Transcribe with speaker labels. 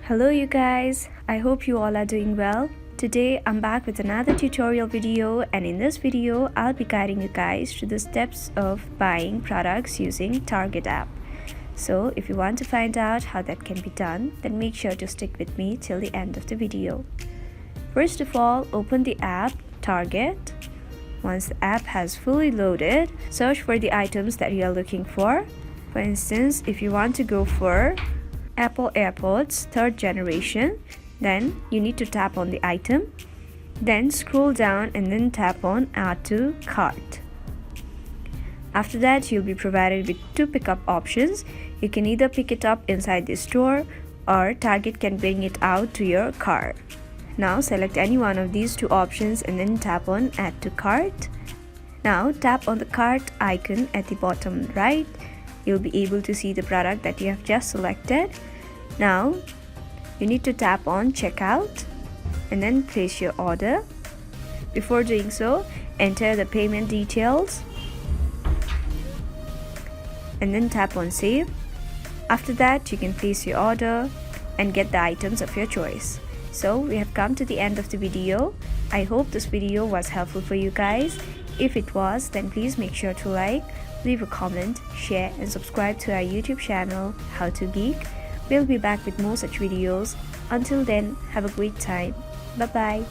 Speaker 1: Hello you guys, I hope you all are doing well. Today I'm back with another tutorial video, and in this video I'll be guiding you guys through the steps of buying products using Target app. So if you want to find out how that can be done, then make sure to stick with me till the end of the video. First of all, open the app Target. Once the app has fully loaded, search for the items that you are looking for. For instance, if you want to go for Apple AirPods 3rd generation, then you need to tap on the item, then scroll down and then tap on Add to Cart. After that, you'll be provided with two pickup options. You can either pick it up inside the store or Target can bring it out to your car. Now select any one of these two options and then tap on Add to Cart. Now tap on the cart icon at the bottom right. You'll be able to see the product that you have just selected. Now you need to tap on Checkout and then place your order. Before doing so, enter the payment details and then tap on Save. After that, you can place your order and get the items of your choice. So we have come to the end of the video. I hope this video was helpful for you guys. If it was, then please make sure to like, leave a comment, share and subscribe to our YouTube channel How to Geek. We'll be back with more such videos. Until then, have a great time. Bye bye.